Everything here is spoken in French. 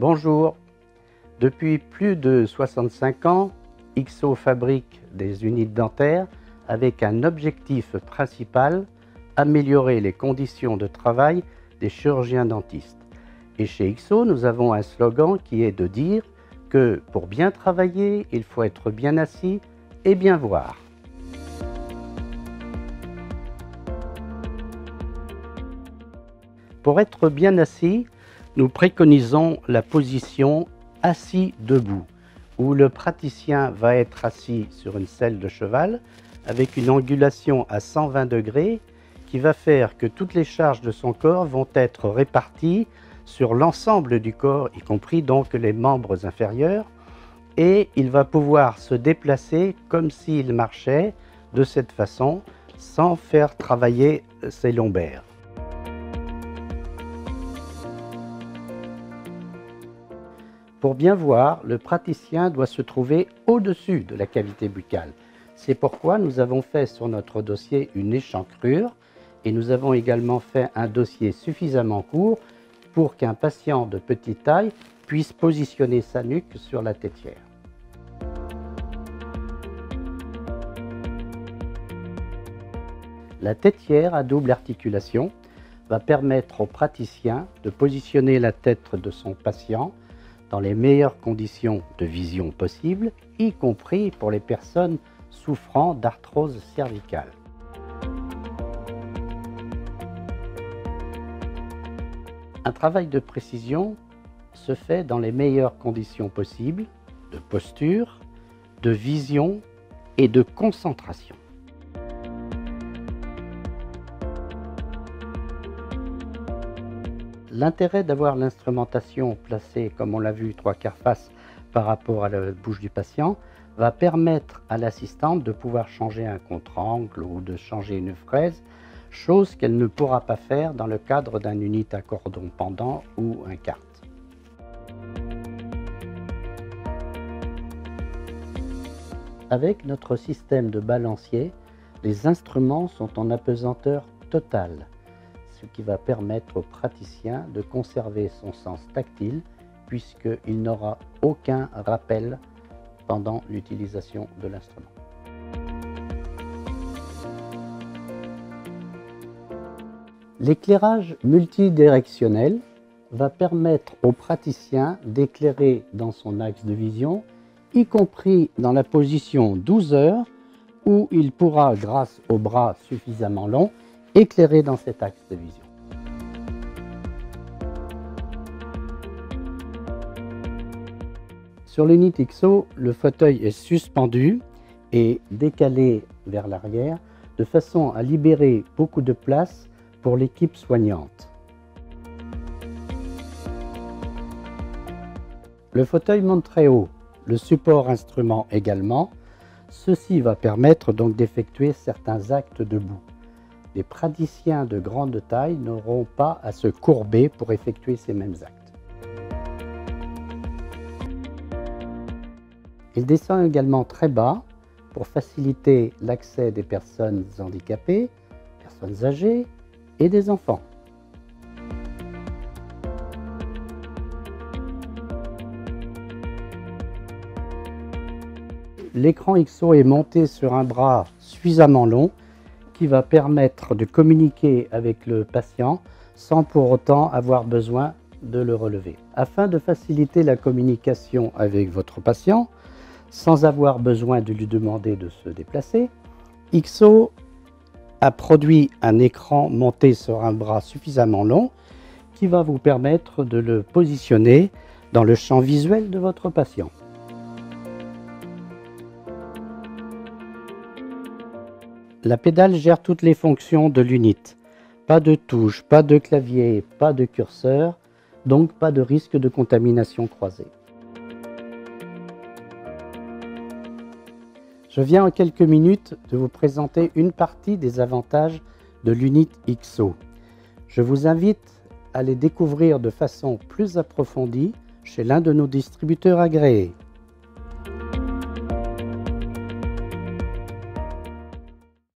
Bonjour. Depuis plus de 65 ans, XO fabrique des unités dentaires avec un objectif principal, améliorer les conditions de travail des chirurgiens dentistes. Et chez XO, nous avons un slogan qui est de dire que pour bien travailler, il faut être bien assis et bien voir. Pour être bien assis, nous préconisons la position assis debout, où le praticien va être assis sur une selle de cheval avec une angulation à 120 degrés qui va faire que toutes les charges de son corps vont être réparties sur l'ensemble du corps, y compris donc les membres inférieurs, et il va pouvoir se déplacer comme s'il marchait de cette façon sans faire travailler ses lombaires. Pour bien voir, le praticien doit se trouver au-dessus de la cavité buccale. C'est pourquoi nous avons fait sur notre dossier une échancrure et nous avons également fait un dossier suffisamment court pour qu'un patient de petite taille puisse positionner sa nuque sur la tétière. La tétière à double articulation va permettre au praticien de positionner la tête de son patient dans les meilleures conditions de vision possibles, y compris pour les personnes souffrant d'arthrose cervicale. Un travail de précision se fait dans les meilleures conditions possibles de posture, de vision et de concentration. L'intérêt d'avoir l'instrumentation placée, comme on l'a vu, 3/4 face par rapport à la bouche du patient, va permettre à l'assistante de pouvoir changer un contre-angle ou de changer une fraise, chose qu'elle ne pourra pas faire dans le cadre d'un unité à cordon pendant ou un carte. Avec notre système de balancier, les instruments sont en apesanteur totale, ce qui va permettre au praticien de conserver son sens tactile puisqu'il n'aura aucun rappel pendant l'utilisation de l'instrument. L'éclairage multidirectionnel va permettre au praticien d'éclairer dans son axe de vision, y compris dans la position 12 heures, où il pourra, grâce au bras suffisamment long, éclairer dans cet axe de vision. Sur l'unité XO, le fauteuil est suspendu et décalé vers l'arrière de façon à libérer beaucoup de place pour l'équipe soignante. Le fauteuil monte très haut, le support instrument également. Ceci va permettre donc d'effectuer certains actes debout. Les praticiens de grande taille n'auront pas à se courber pour effectuer ces mêmes actes. Il descend également très bas pour faciliter l'accès des personnes handicapées, personnes âgées et des enfants. L'écran XO est monté sur un bras suffisamment long qui va permettre de communiquer avec le patient sans pour autant avoir besoin de le relever. Afin de faciliter la communication avec votre patient, sans avoir besoin de lui demander de se déplacer, XO a produit un écran monté sur un bras suffisamment long qui va vous permettre de le positionner dans le champ visuel de votre patient. La pédale gère toutes les fonctions de l'unité. Pas de touche, pas de clavier, pas de curseur, donc pas de risque de contamination croisée. Je viens en quelques minutes de vous présenter une partie des avantages de l'unité XO. Je vous invite à les découvrir de façon plus approfondie chez l'un de nos distributeurs agréés.